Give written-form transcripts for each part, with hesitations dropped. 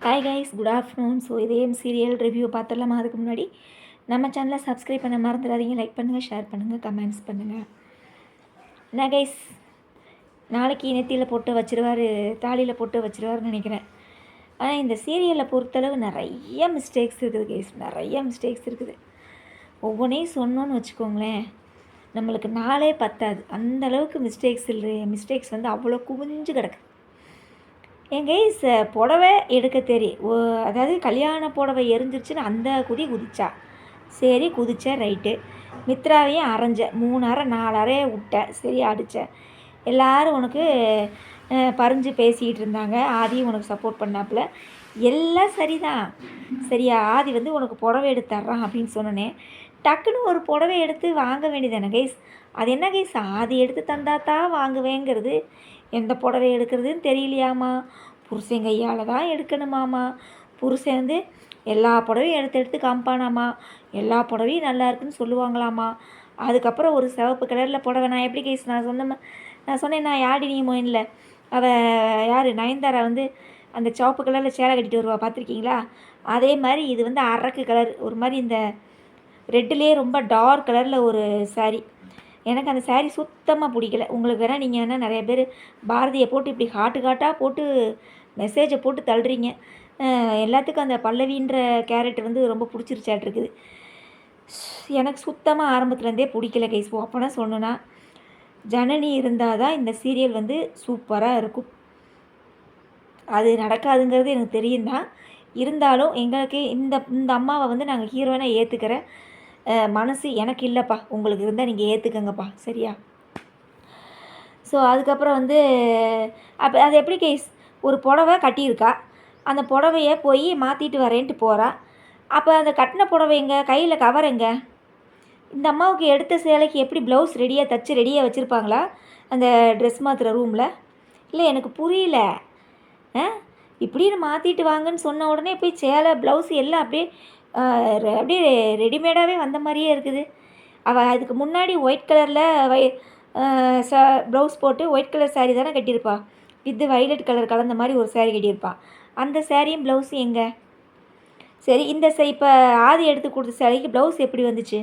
Hi guys, good afternoon. So இதே serial review பார்த்துடலாமா? அதுக்கு முன்னாடி நம்ம சேனலை சப்ஸ்கிரைப் பண்ண மறந்துடாதீங்க. லைக் பண்ணுங்கள், ஷேர் பண்ணுங்கள், கமெண்ட்ஸ் பண்ணுங்கள். என்ன கைஸ், நாளைக்கு நெத்தியில் போட்டு வச்சுருவார், தாலியில் போட்டு வச்சுருவாருன்னு நினைக்கிறேன். ஆனால் இந்த சீரியலை பொறுத்தளவு நிறைய மிஸ்டேக்ஸ் இருக்குது கைஸ், நிறைய மிஸ்டேக்ஸ் இருக்குது. ஒவ்வொன்றையும் சொன்னோன்னு வச்சுக்கோங்களேன், நம்மளுக்கு நாளே பத்தாது. அந்தளவுக்கு மிஸ்டேக்ஸ் வந்து அவ்வளோ குவிஞ்சு கிடக்கு. என் கைஸ், புடவை எடுக்க அதாவது கல்யாண புடவை எரிஞ்சிருச்சுன்னு அந்த குதிச்சா. சரி, குதித்தேன், ரைட்டு. மித்ராவையும் அரைஞ்சேன், 3 அரை 4 அறையை விட்டேன், சரி, அடித்தேன். எல்லோரும் உனக்கு பறிஞ்சு பேசிக்கிட்டு இருந்தாங்க. ஆதியும் உனக்கு சப்போர்ட் பண்ணாப்புல, எல்லாம் சரிதான். சரியா, ஆதி வந்து உனக்கு புடவை எடுத்து தர்றான் அப்படின்னு சொன்னோன்னே டக்குன்னு ஒரு புடவை எடுத்து வாங்க வேண்டியதானே கைஸ்? அது என்ன கைஸ், ஆதி எடுத்து தந்தாத்தான் வாங்குவேங்கிறது? எந்த புடவை எடுக்கிறதுன்னு தெரியலையாமா? புருஷன் கையால் தான் எடுக்கணுமாமா? புருஷன் வந்து எல்லா புடவையும் எடுத்து காமிப்பானாமா? எல்லா புடவையும் நல்லா இருக்குன்னு சொல்லுவாங்களாமா? அதுக்கப்புறம் ஒரு சிவப்பு கலரில் புடவை, நான் எப்படி கைஸ் நான் சொன்னேன் நான் யாடி நீ மோயினில் யார் நயன்தாரா வந்து அந்த சிவப்பு கலரில் சேலை கட்டிட்டு வருவா, பார்த்துருக்கீங்களா? அதே மாதிரி இது வந்து அரக்கு கலர், ஒரு மாதிரி இந்த ரெட்டுலேயே ரொம்ப டார்க் கலரில் ஒரு சாரீ. எனக்கு அந்த சாரீ சுத்தமாக பிடிக்கல. உங்களுக்கு வேணால் நீங்கள் வேணால் நிறைய பேர் பாரதியை போட்டு இப்படி காட்டாக போட்டு மெசேஜை போட்டு தள்ளுறீங்க. எல்லாத்துக்கும் அந்த பல்லவின்ற கேரக்டர் வந்து ரொம்ப பிடிச்சிருச்சாட்ருக்குது. எனக்கு சுத்தமாக ஆரம்பத்துலேருந்தே பிடிக்கல கைஸ். அப்போனா சொன்னோன்னா ஜனனி இருந்தால் தான் இந்த சீரியல் வந்து சூப்பராக இருக்கும். அது நடக்காதுங்கிறது எனக்கு தெரியும் தான். இருந்தாலும் எங்களுக்கு இந்த அம்மாவை வந்து நாங்கள் ஹீரோயினாக ஏற்றுக்கிறேன் மனசு எனக்கு இல்லைப்பா. உங்களுக்கு இருந்தால் நீங்கள் ஏற்றுக்கங்கப்பா, சரியா? ஸோ அதுக்கப்புறம் வந்து அப்போ அது எப்படி கைஸ், ஒரு புடவை கட்டியிருக்கா, அந்த புடவையை போய் மாற்றிட்டு வரேன்ட்டு போகிறா. அப்போ அந்த கட்டின புடவை எங்கே, கையில் கவர் எங்கே? இந்த அம்மாவுக்கு எடுத்த சேலைக்கு எப்படி ப்ளவுஸ் ரெடியாக தச்சு ரெடியாக வச்சுருப்பாங்களா அந்த ட்ரெஸ் மாற்றுற ரூமில்? இல்லை, எனக்கு புரியல. இப்படின்னு மாற்றிட்டு வாங்கன்னு சொன்ன உடனே போய் சேலை ப்ளவுஸ் எல்லாம் அப்படியே ரெடிமேடாகவே வந்த மாதிரியே இருக்குது. அவள் அதுக்கு முன்னாடி ஒயிட் கலரில் ப்ளவுஸ் போட்டு ஒயிட் கலர் சாரீ தானே கட்டியிருப்பா, வித் வைலட் கலர் கலந்த மாதிரி ஒரு சாரீ கட்டியிருப்பாள். அந்த சாரியும் ப்ளவுஸும் எங்கே? சரி, இந்த இப்போ ஆதி எடுத்து கொடுத்த சாரிக்கு ப்ளவுஸ் எப்படி வந்துச்சு?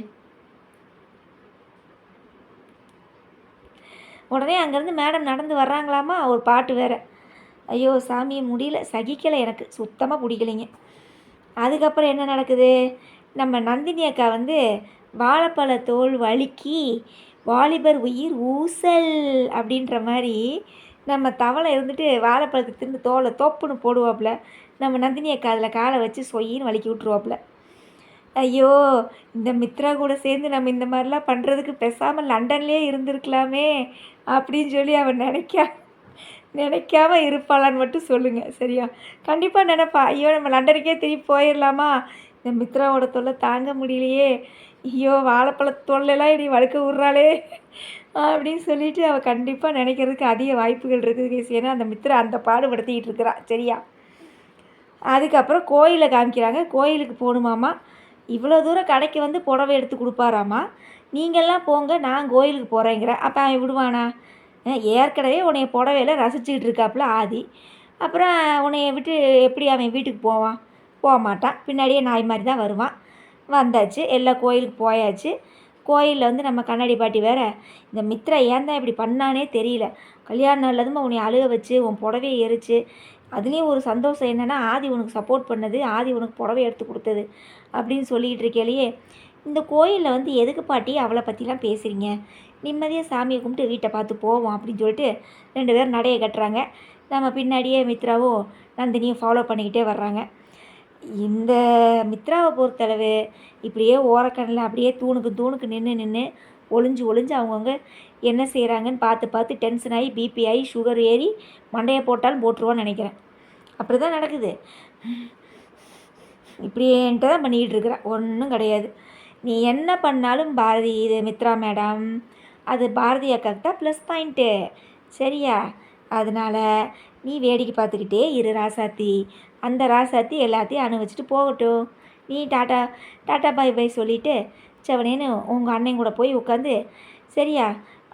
உடனே அங்கேருந்து மேடம் நடந்து வர்றாங்களாமா, ஒரு பாட்டு வேறு. ஐயோ சாமி, முடியல, சகிக்கலை, எனக்கு சுத்தமாக பிடிக்கலைங்க. அதுக்கப்புறம் என்ன நடக்குது, நம்ம நந்தினி அக்கா வந்து வாழைப்பழ தோல் வழுக்கி வாலிபர் உயிர் ஊசல் அப்படின்ற மாதிரி நம்ம தவளை இருந்துட்டு வாழைப்பழத்தை தின்னு தோலை தோப்புன்னு போடுவாப்புல. நம்ம நந்தினி அக்கா அதில் காலை வச்சு சொயின்னு வலிக்கி விட்ருவாப்புல. ஐயோ, இந்த மித்ரா கூட சேர்ந்து நம்ம இந்த மாதிரிலாம் பண்ணுறதுக்கு பேசாமல் லண்டன்லேயே இருந்திருக்கலாமே அப்படின்னு சொல்லி அவன் நினைக்காம இருப்பாளான்னு மட்டும் சொல்லுங்கள், சரியா? கண்டிப்பாக நினைப்பா. ஐயோ, நம்ம லண்டனுக்கே திருப்பி போயிடலாமா, இந்த மித்ராவோட தொல்லை தாங்க முடியலையே, ஐயோ வாழைப்பழ தொல்லைலாம் இடி வழுக்க விட்றாளே அப்படின்னு சொல்லிட்டு அவள் கண்டிப்பாக நினைக்கிறதுக்கு அதிக வாய்ப்புகள் இருக்குது கேஸ். ஏன்னா அந்த மித்ரா அந்த பாடுபடுத்திக்கிட்டு இருக்கிறா, சரியா? அதுக்கப்புறம் கோயிலை காமிக்கிறாங்க. கோயிலுக்கு போகணுமாமா. இவ்வளோ தூரம் கடைக்கு வந்து புடவை எடுத்து கொடுப்பாராமா. நீங்கள்லாம் போங்க, நான் கோயிலுக்கு போகிறேங்கிறேன். அப்போ அவன் விடுவானா? ஏற்கனவே உன்னைய புடவையில் ரசிச்சுக்கிட்டு இருக்காப்புல ஆதி. அப்புறம் உன்னைய விட்டு எப்படி அவன் வீட்டுக்கு போவான்? போக மாட்டான். பின்னாடியே நாய் மாதிரி தான் வருவான். வந்தாச்சு, எல்லா கோயிலுக்கு போயாச்சு. கோயிலில் வந்து நம்ம கண்ணாடி பாட்டி வேறு, இந்த மித்ரா ஏன் தான் இப்படி பண்ணானே தெரியல. கல்யாண நாள்லதுமா உன்னை அழுக வச்சு உன் புடவையை எரிச்சு, அதுலேயும் ஒரு சந்தோஷம் என்னென்னா ஆதி உனக்கு சப்போர்ட் பண்ணது, ஆதி உனக்கு புடவை எடுத்து கொடுத்தது அப்படின்னு சொல்லிக்கிட்டு இருக்கேலையே, இந்த கோயிலில் வந்து எதுக்கு பாட்டி அவளை பற்றிலாம் பேசுகிறீங்க? நிம்மதியாக சாமியை கும்பிட்டு வீட்டை பார்த்து போவோம் அப்படின்னு சொல்லிட்டு 2 பேரும் நடையை கட்டுறாங்க. நம்ம பின்னாடியே மித்ராவும் நந்தினியும் ஃபாலோ பண்ணிக்கிட்டே வர்றாங்க. இந்த மித்ராவை பொறுத்தளவு இப்படியே ஓரக்கண்ணில் அப்படியே தூணுக்கு நின்று ஒளிஞ்சு அவங்கவுங்க என்ன செய்கிறாங்கன்னு பார்த்து டென்ஷன் ஆகி பிபி ஆகி சுகர் ஏறி மண்டையை போட்டாலும் போட்டுருவான்னு நினைக்கிறேன். அப்படி தான் நடக்குது. இப்படின்ட்டு தான் பண்ணிக்கிட்டு இருக்கிறேன், ஒன்றும் கிடையாது. நீ என்ன பண்ணாலும் இது மித்ரா மேடம், அது பாரதி அக்காவுக்கு தான் ப்ளஸ் பாயிண்ட்டு, சரியா? அதனால் நீ வேடிக்கை பார்த்துக்கிட்டே இரு ராசாத்தி. அந்த ராசாத்தி எல்லாத்தையும் அனுபவிச்சுட்டு போகட்டும். நீ டாட்டா பை சொல்லிவிட்டு செவனேன்னு உங்கள் அண்ணன் கூட போய் உட்காந்து, சரியா,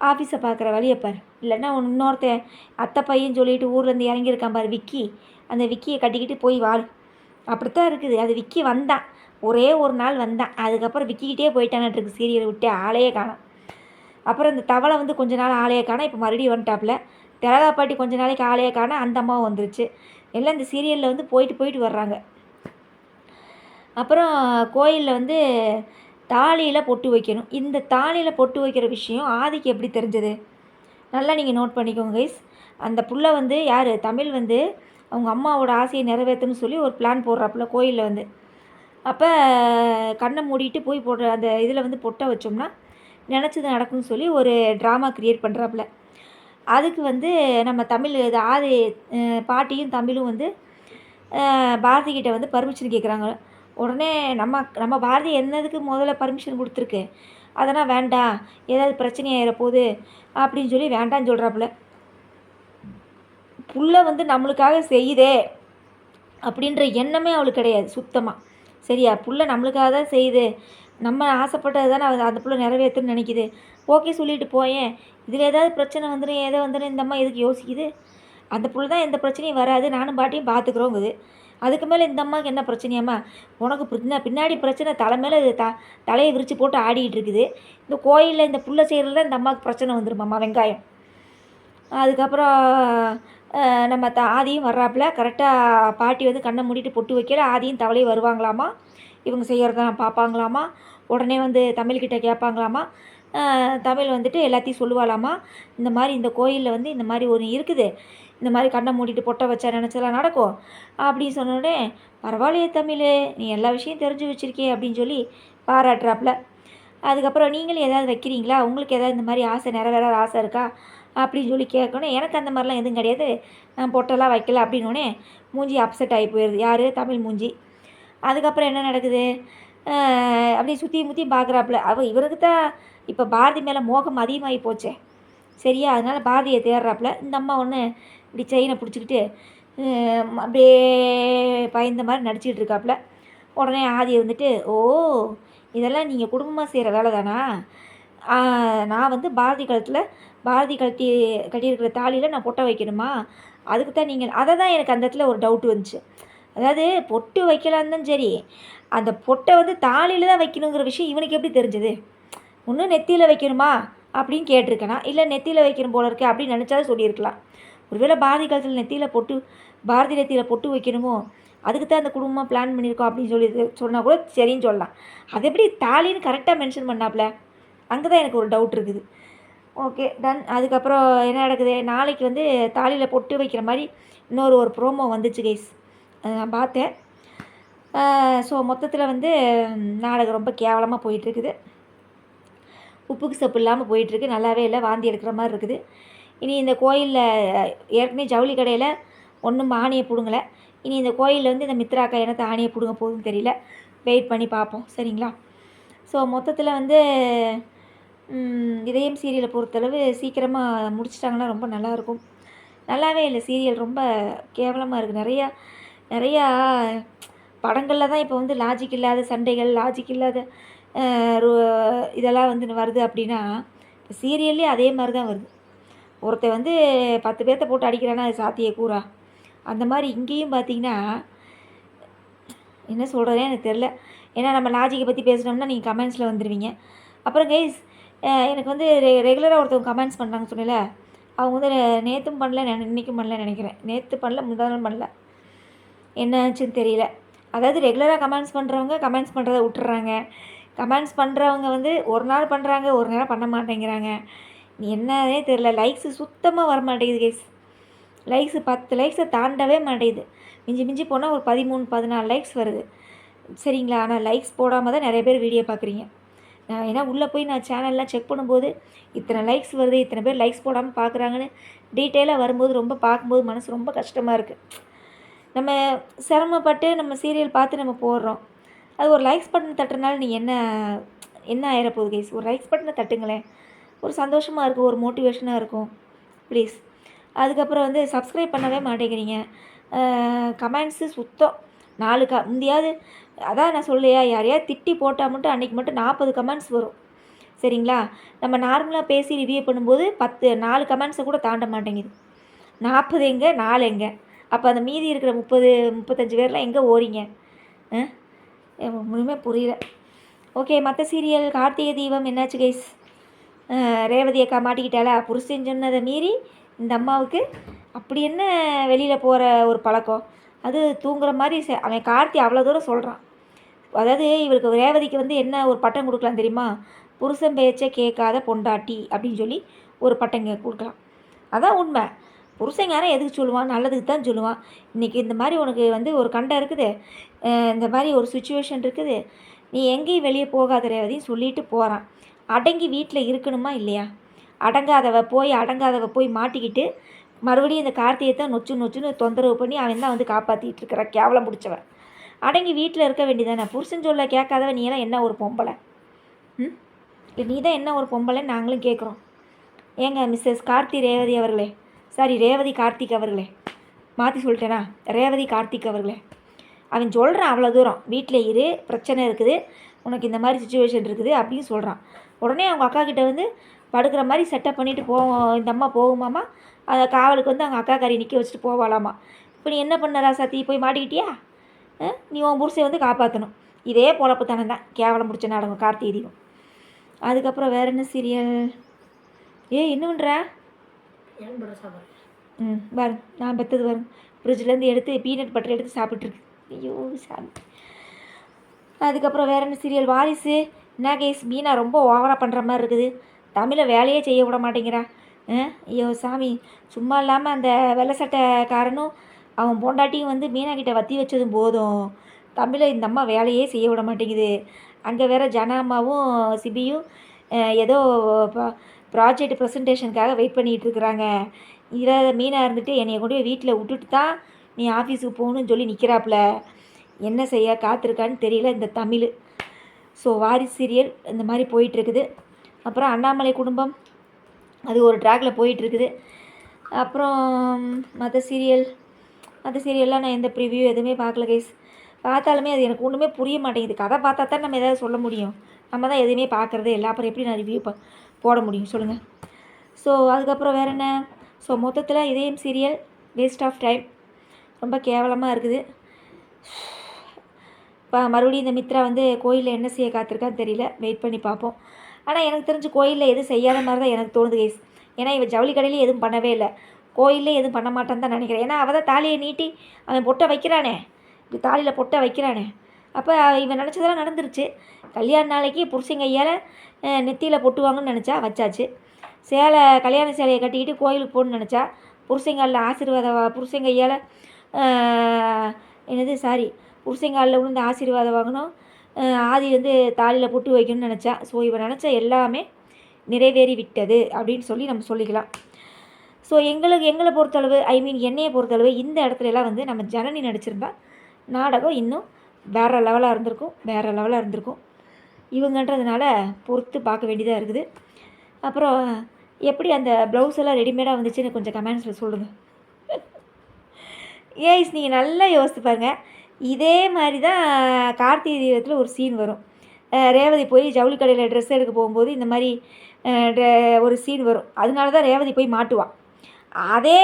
ஆஃபீஸை பார்க்குற வழியப்பார். இல்லைன்னா இன்னொருத்தன் அத்தை பையன் சொல்லிவிட்டு ஊர்லேருந்து இறங்கியிருக்கான் பார் விக்கி, அந்த விக்கியை கட்டிக்கிட்டு போய் வாழ். அப்படித்தான் இருக்குது. அது விக்கி வந்தான், ஒரே ஒரு நாள் வந்தான், அதுக்கப்புறம் விக்கிக்கிட்டே போயிட்டானாட்டிருக்கு, சீரியலை விட்டு ஆளையே காணோம். அப்புறம் இந்த தவளை வந்து கொஞ்ச நாள் ஆளையே காணோம், இப்போ மறுபடியும் வந்துட்டாப்புல. திலகா பாட்டி கொஞ்ச நாளைக்கு ஆளையே காணோம், அந்த அம்மாவும் வந்துருச்சு. எல்லாம் இந்த சீரியலில் வந்து போயிட்டு போயிட்டு வர்றாங்க. அப்புறம் கோயிலில் வந்து தாலியில் பொட்டு வைக்கணும். இந்த தாலியில் பொட்டு வைக்கிற விஷயம் ஆதிக்கு எப்படி தெரிஞ்சது? நல்லா நீங்கள் நோட் பண்ணிக்கோங்க கைஸ். அந்த புள்ள வந்து யார், தமிழ் வந்து அவங்க அம்மாவோட ஆசையை நிறைவேற்றணும்னு சொல்லி ஒரு பிளான் போடுறாப்புல கோயிலில் வந்து. அப்போ கண்ணை மூடிட்டு போய் போடுற அந்த இதில் வந்து பொட்டை வச்சோம்னா நினச்சது நடக்கும்னு சொல்லி ஒரு ட்ராமா க்ரியேட் பண்ணுறாப்புல. அதுக்கு வந்து நம்ம தமிழ் இது ஆதி பாட்டியும் தமிழும் வந்து பாரதிக்கிட்ட வந்து பர்மிஷன் கேட்குறாங்க. உடனே நம்ம பாரதி என்னதுக்கு முதல்ல பர்மிஷன் கொடுத்துருக்கு, அதெல்லாம் வேண்டாம், ஏதாவது பிரச்சனை ஆகிற போகுது அப்படின்னு சொல்லி வேண்டான்னு சொல்கிறாப்புல. புள்ள வந்து நம்மளுக்காக செய்யுதே அப்படின்ற எண்ணமே அவளுக்கு கிடையாது சுத்தமாக. சரியா, புள்ள நம்மளுக்காக தான் செய்யுது, நம்ம ஆசைப்பட்டது தானே அந்த புள்ள நிறைவேற்றுன்னு நினைக்கிது, ஓகே சொல்லிட்டு போயேன். இதில் ஏதாவது பிரச்சனை வந்துடும் ஏதோ வந்துடும் இந்த அம்மா எதுக்கு யோசிக்குது? அந்த புள்ள தான் எந்த பிரச்சனையும் வராது, நானும் பாட்டியும் பார்த்துக்குறோங்குது. அதுக்கு மேலே இந்த அம்மாவுக்கு என்ன பிரச்சனையாம்மா? உனக்கு பின்னாடி பிரச்சனை தலை மேலே தலையை விரித்து போட்டு ஆடிக்கிட்டு இருக்குது. இந்த கோயிலில் இந்த புள்ள செய்கிறதுல இந்த அம்மாவுக்கு பிரச்சனை வந்துருமாம்மா, வெங்காயம். அதுக்கப்புறம் நம்ம ஆதியும் வர்றாப்புல. கரெக்டாக பாட்டி வந்து கண்ணை மூடிட்டு பொட்டு வைக்கல, ஆதியும் தவளையும் வருவாங்களாமா, இவங்க செய்கிறதான் பார்ப்பாங்களாமா. உடனே வந்து தமிழ்கிட்ட கேட்பாங்களாமா. தமிழ் வந்துட்டு எல்லாத்தையும் சொல்லுவாளாமா, இந்த மாதிரி இந்த கோயிலில் வந்து இந்த மாதிரி ஒன்று இருக்குது, இந்த மாதிரி கண்ணை மூடிட்டு பொட்டை வச்சா நினச்சலாம் நடக்கும் அப்படின்னு சொன்னோடனே, பரவாயில்லையே தமிழ், நீ எல்லா விஷயம் தெரிஞ்சு வச்சுருக்கே அப்படின்னு சொல்லி பாராட்டுறாப்புல. அதுக்கப்புறம் நீங்களும் ஏதாவது வைக்கிறீங்களா, உங்களுக்கு ஏதாவது இந்த மாதிரி ஆசை நிறைவேறாத ஆசை இருக்கா அப்படின்னு சொல்லி கேட்கணும். எனக்கு அந்த மாதிரிலாம் எதுவும் கிடையாது, நான் பொட்டெல்லாம் வைக்கல அப்படின்னோடனே மூஞ்சி அப்செட் ஆகி போயிடுது. யார், தமிழ் மூஞ்சி. அதுக்கப்புறம் என்ன நடக்குது, அப்படியே சுற்றி முற்றி பார்க்குறாப்புல. இவருக்கு தான் இப்போ பாரதி மேலே மோகம் அதிகமாகி போச்சே, சரியா, அதனால் பாரதியை தேடுறாப்புல. இந்த அம்மா ஒன்று இப்படி செயினை பிடிச்சிக்கிட்டு அப்படியே பயந்த மாதிரி நடிச்சிக்கிட்டு இருக்காப்புல. உடனே ஆதி வந்துட்டு, ஓ இதெல்லாம் நீங்கள் குடும்பமாக செய்கிற வேலை தானா, நான் வந்து பாரதி கட்டியிருக்கிற தாலியில் நான் பொட்டை வைக்கணுமா, அதுக்கு தான் நீங்கள், அதை தான் எனக்கு அந்த இடத்துல ஒரு டவுட் வந்துச்சு. அதாவது பொட்டு வைக்கலான்னு தான் சரி, அந்த பொட்டை வந்து தாலியில் தான் வைக்கணுங்கிற விஷயம் இவனுக்கு எப்படி தெரிஞ்சது? இன்னும் நெத்தியில் வைக்கணுமா அப்படின்னு கேட்டிருக்கேனா, இல்லை நெத்தியில் வைக்கணும் போல இருக்கு அப்படின்னு நினச்சாலும் சொல்லியிருக்கலாம். ஒருவேளை பாரதி நெத்தியில் பொட்டு வைக்கணுமோ, அதுக்கு தான் அந்த குடும்பமாக பிளான் பண்ணியிருக்கோம் அப்படின்னு சொல்லி சொன்னால் கூட சரின்னு சொல்லலாம். அது எப்படி தாலின்னு கரெக்டாக மென்ஷன் பண்ணாப்புல, அங்கே தான் எனக்கு ஒரு டவுட் இருக்குது. Okay done. அதுக்கப்புறம் என்ன நடக்குது, நாளைக்கு வந்து தாலியில் பொட்டு வைக்கிற மாதிரி ஒரு ப்ரோமோ வந்துச்சு கைஸ், அதை நான் பார்த்தேன். ஸோ மொத்தத்தில் வந்து நாடகம் ரொம்ப கேவலமாக போயிட்டுருக்குது, உப்புக்கு சப்பு இல்லாமல் போயிட்டுருக்கு, நல்லாவே இல்லை, வாந்தி எடுக்கிற மாதிரி இருக்குது. இனி இந்த கோயிலில் ஏற்கனவே ஜவுளி கடையில் ஒன்றும் ஆணியை பிடுங்கலை, இனி இந்த கோயிலில் வந்து இந்த மித்ராக்கா என்னத்தை ஆணியை பிடுங்க போகுதுன்னு தெரியல, வெயிட் பண்ணி பார்ப்போம் சரிங்களா. ஸோ மொத்தத்தில் வந்து இதயம் சீரியலை பொறுத்தளவு சீக்கிரமாக முடிச்சிட்டாங்கன்னா ரொம்ப நல்லாயிருக்கும். நல்லாவே இல்லை, சீரியல் ரொம்ப கேவலமாக இருக்குது. நிறையா படங்களில் தான் இப்போ வந்து லாஜிக் இல்லாத சண்டைகள், லாஜிக் இல்லாத இதெல்லாம் வந்து வருது அப்படின்னா, இப்போ சீரியல்லே அதே மாதிரி தான் வருது. ஒருத்தர் வந்து 10 பேர்த்த போட்டு அடிக்கிறான்னா அது சாத்திய கூறா, அந்த மாதிரி இங்கேயும் பார்த்திங்கன்னா என்ன சொல்கிறதே எனக்கு தெரில. ஏன்னா நம்ம லாஜிக்கை பற்றி பேசினோம்னா நீங்கள் கமெண்ட்ஸில் வந்துடுவீங்க. அப்புறம் கைஸ், எனக்கு வந்து ரெகுலராக ஒருத்தவங்க கமெண்ட்ஸ் பண்ணுறாங்க சொன்னல, அவங்க வந்து நேற்றும் பண்ணல, இன்றைக்கும் பண்ணல நினைக்கிறேன், நேற்று பண்ணல, முந்தா நாள் பண்ணல, என்னாச்சுன்னு தெரியல. அதாவது ரெகுலராக கமெண்ட்ஸ் பண்ணுறவங்க கமெண்ட்ஸ் பண்ணுறதை விட்டுறாங்க, கமெண்ட்ஸ் பண்ணுறவங்க வந்து ஒரு நாள் பண்ணுறாங்க, ஒரு நேரம் பண்ண மாட்டேங்கிறாங்க, என்னன்னே தெரில. லைக்ஸு சுத்தமாக வர மாட்டேங்குது கைஸ், லைக்ஸு 10 லைக்ஸை தாண்டவே மாட்டேங்குது, மிஞ்சி போனால் ஒரு 13-14 லைக்ஸ் வருது சரிங்களா. ஆனால் லைக்ஸ் போடாமல் தான் நிறைய பேர் வீடியோ பார்க்குறீங்க. ஏன்னா உள்ளே போய் நான் சேனல்லாம் செக் பண்ணும்போது இத்தனை லைக்ஸ் வருது, இத்தனை பேர் லைக்ஸ் போடாமல் பார்க்குறாங்கன்னு டீட்டெயிலாக வரும்போது ரொம்ப பார்க்கும்போது மனசு ரொம்ப கஷ்டமாக இருக்குது. நம்ம சிரமப்பட்டு நம்ம சீரியல் பார்த்து நம்ம போடுறோம், அது ஒரு லைக்ஸ் பட்டன் தட்டுறதுனால நீங்கள் என்ன ஆயிரப்போகுது கைஸ், ஒரு லைக்ஸ் பட்டனை தட்டுங்களேன், ஒரு சந்தோஷமாக இருக்கும், ஒரு மோட்டிவேஷனாக இருக்கும் ப்ளீஸ். அதுக்கப்புறம் வந்து சப்ஸ்கிரைப் பண்ணவே மாட்டேங்கிறீங்க, கமெண்ட்ஸு சுத்தம் 4 முந்தியாவது, அதான் நான் சொல்லையா, யாரையாவது திட்டி போட்டால் மட்டும் அன்றைக்கி மட்டும் 40 கமெண்ட்ஸ் வரும் சரிங்களா. நம்ம நார்மலாக பேசி ரிவ்யூ பண்ணும்போது 4 கமெண்ட்ஸை கூட தாண்ட மாட்டேங்குது. 40 எங்கே 4 எங்கே, அப்போ அந்த மீதி இருக்கிற 35 பேர்லாம் எங்கே ஓடிங்க? ஒன்றுமே புரியல. ஓகே, மற்ற சீரியல் கார்த்திகை தீபம் என்னாச்சு கைஸ்? ரேவதி அக்கா மாட்டிக்கிட்டாளா? புருஷன் சொன்னதை மீறி இந்த அம்மாவுக்கு அப்படி என்ன வெளியில் போகிற ஒரு பழக்கம்? அது தூங்குற மாதிரி அவன் கார்த்தி அவ்வளோ தூரம் சொல்கிறான். அதாவது இவருக்கு ரேவதிக்கு வந்து என்ன ஒரு பட்டம் கொடுக்கலாம் தெரியுமா? புருஷன் பேச்சை கேட்காத பொண்டாட்டி அப்படின்னு சொல்லி ஒரு பட்டம் கொடுக்கலாம். அதான் உண்மை. புருஷங்காரன் எதுக்கு சொல்லுவான்? நல்லதுக்கு தான் சொல்லுவான். இன்றைக்கி இந்த மாதிரி உனக்கு வந்து ஒரு கண்டம் இருக்குது, இந்த மாதிரி ஒரு சுச்சுவேஷன் இருக்குது, நீ எங்கேயும் வெளியே போகாத ரேவதின்னு சொல்லிட்டு போகிறான். அடங்கி வீட்டில் இருக்கணுமா இல்லையா? அடங்காதவ போய் மாட்டிக்கிட்டு மறுபடியும் இந்த கார்த்திகை தான் நொச்சுன்னு தொந்தரவு பண்ணி அவன் தான் வந்து காப்பாற்றிட்டு இருக்கிறான். கேவலம் பிடிச்சவன். அடங்கி வீட்டில் இருக்க வேண்டியதானே? புருஷன் சொல்ல கேட்காதவன் நீ எல்லாம் என்ன ஒரு பொம்பளை? நீ தான் என்ன ஒரு பொம்பளைன்னு நாங்களும் கேட்குறோம். ஏங்க மிஸ்ஸஸ் ரேவதி அவர்களே, சாரி ரேவதி கார்த்திக் அவர்களே, மாற்றி சொல்லிட்டேனா? ரேவதி கார்த்திக் அவர்களே, அவன் சொல்கிறான் அவ்வளோ தூரம் வீட்டில் இரு, பிரச்சனை இருக்குது, உனக்கு இந்த மாதிரி சுச்சுவேஷன் இருக்குது அப்படின்னு சொல்கிறான். உடனே அவங்க அக்கா கிட்டே வந்து படுக்கிற மாதிரி செட்டப் பண்ணிவிட்டு இந்த அம்மா போகுமாம்மா, அதை காவலுக்கு வந்து அவங்க அக்கா காரி நிற்க வச்சுட்டு போவாளாமா. இப்போ நீ என்ன பண்ண ராசாத்தி? போய் மாட்டிக்கிட்டியா? நீ உன் புருஷை வந்து காப்பாற்றணும். இதே பொழப்பு தானே தான். கேவலம் முடிச்ச நாடகம் கார்த்திகை தீபம். அதுக்கப்புறம் வேறு என்ன சீரியல்? என்ன பண்ணுற? பாரு, நான் பெற்றது வரும் ஃப்ரிட்ஜ்லேருந்து எடுத்து பீனட் பட்டர் எடுத்து சாப்பிட்ருக்கு. ஐயோ சாமி. அதுக்கப்புறம் வேறு என்ன சீரியல்? வாரிசு. என்ன கேஸ்? மீனா ரொம்ப ஓவராக பண்ணுற மாதிரி இருக்குது. தமிழை வேலையே செய்ய விட மாட்டேங்கிறா. ஐயோ சாமி. சும்மா இல்லாமல் அந்த வெள்ளை சட்டைக்காரனும் அவன் பொண்டாட்டியும் வந்து மீனா கிட்ட வத்தி வச்சதும் போதும் தமிழை இந்த அம்மா வேலையே செய்ய விட மாட்டேங்குது. அங்கே வேறு ஜனாமாவும் சிபியும் ஏதோ ப்ராஜெக்ட் ப்ரெசன்டேஷனுக்காக வெயிட் பண்ணிகிட்டு இருக்கிறாங்க. இதில் மீனாக இருந்துட்டு என்னைய கொண்டு போய் வீட்டில் விட்டுட்டு தான் நீ ஆஃபீஸுக்கு போகணுன்னு சொல்லி நிற்கிறாப்புல. என்ன செய்ய காத்திருக்கான்னு தெரியல இந்த தமிழ். ஸோ வாரிசு சீரியல் இந்த மாதிரி போயிட்டுருக்குது. அப்புறம் அண்ணாமலை குடும்பம் அது ஒரு ட்ராக்கில் போயிட்டுருக்குது. அப்புறம் மற்ற சீரியல்லாம் நான் எந்த ப்ரிவியூ எதுவுமே பார்க்கல கைஸ். பார்த்தாலுமே அது எனக்கு ஒன்றுமே புரிய மாட்டேங்குது. கதை பார்த்தா தான் நம்ம எதாவது சொல்ல முடியும். நம்ம தான் எதுவுமே பார்க்குறதே இல்லை. அப்புறம் எப்படி நான் ரிவ்யூ போட முடியும் சொல்லுங்கள்? ஸோ அதுக்கப்புறம் வேறு என்ன? ஸோ மொத்தத்தில் இதயம் சீரியல் வேஸ்ட் ஆஃப் டைம், ரொம்ப கேவலமாக இருக்குது. இப்போ மறுபடியும் இந்த மித்ரா வந்து கோயிலில் என்ன செய்ய காத்திருக்கான்னு தெரியல. வெயிட் பண்ணி பார்ப்போம். ஆனால் எனக்கு தெரிஞ்சு கோயிலில் எதுவும் செய்யாத மாதிரி தான் எனக்கு தோணுது கைஸ். ஏன்னா இவன் ஜவுளி கடையிலே எதுவும் பண்ணவே இல்லை, கோயிலே எதுவும் பண்ண மாட்டான்னு தான் நினைக்கிறேன். ஏன்னா அவள் தான் தாலியை நீட்டி அவன் பொட்டை வைக்கிறானே, இப்படி தாலியில் பொட்டை வைக்கிறானே. அப்போ இவன் நினச்சதெல்லாம் நடந்துருச்சு. கல்யாண நாளைக்கு புருஷன் கையால் நெத்தியில் பொட்டுவாங்கன்னு நினச்சா வச்சாச்சு. கல்யாண சேலையை கட்டிக்கிட்டு கோயிலுக்கு போகணுன்னு நினச்சா புருஷங்காலில் புருஷன் கையால் புருஷங்காலில் விழுந்து ஆசீர்வாதம் வாங்கணும். ஆதி வந்து தாலியில் பொட்டு வைக்கணும்னு நினச்சா. ஸோ இவன் நினச்ச எல்லாமே நிறைவேறி விட்டது அப்படின்னு சொல்லி நம்ம சொல்லிக்கலாம். ஸோ எங்களை பொறுத்தளவு, என்னையை பொறுத்தளவு இந்த இடத்துலலாம் வந்து நம்ம ஜனனி நடிச்சிருந்தா நாடகம் இன்னும் வேறு லெவலாக இருந்திருக்கும். இவங்கன்றதுனால பொறுத்து பார்க்க வேண்டியதாக இருக்குது. அப்புறம் எப்படி அந்த ப்ளவுஸ் எல்லாம் ரெடிமேடாக வந்துச்சுன்னு கொஞ்சம் கமெண்ட்ஸில் சொல்லுங்கள். ஏய்ஸ் நீங்கள் நல்லா யோசித்து பாருங்கள். இதே மாதிரி தான் கார்த்திகை தீபத்தில் ஒரு சீன் வரும். ரேவதி போய் ஜவுளி கடையில் ட்ரெஸ் எடுக்க போகும்போது இந்த மாதிரி ஒரு சீன் வரும். அதனால தான் ரேவதி போய் மாட்டுவாள். அதே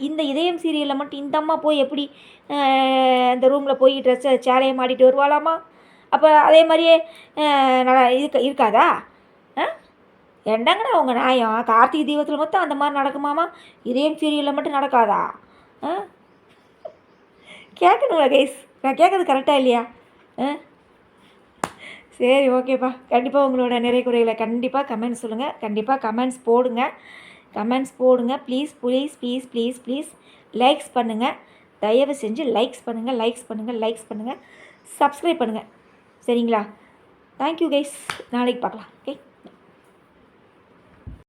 இந்த இதயம் சீரியலில் மட்டும் இந்த அம்மா போய் எப்படி அந்த ரூமில் போய் சேலையை மாட்டிட்டு வருவாளாமா? அப்போ அதே மாதிரியே இருக்காதா? என்னங்கண்ணா உங்கள் நியாயம்? கார்த்திகை தீபத்தில் மட்டும் அந்த மாதிரி நடக்குமாமா, இதயம் சீரியலில் மட்டும் நடக்காதா? கேட்கணுங்களா கைஸ்? நான் கேட்குறது கரெக்டாக இல்லையா? சரி ஓகேப்பா. கண்டிப்பாக உங்களோட நிறை குறைகளை கண்டிப்பாக கமெண்ட்ஸ் சொல்லுங்கள். கண்டிப்பாக கமெண்ட்ஸ் போடுங்க. ப்ளீஸ் லைக்ஸ் பண்ணுங்கள். தயவு செஞ்சு லைக்ஸ் பண்ணுங்கள். சப்ஸ்கிரைப் பண்ணுங்கள். சரிங்களா? Thank you guys. நாளைக்கு பார்க்கலாம். ஓகே.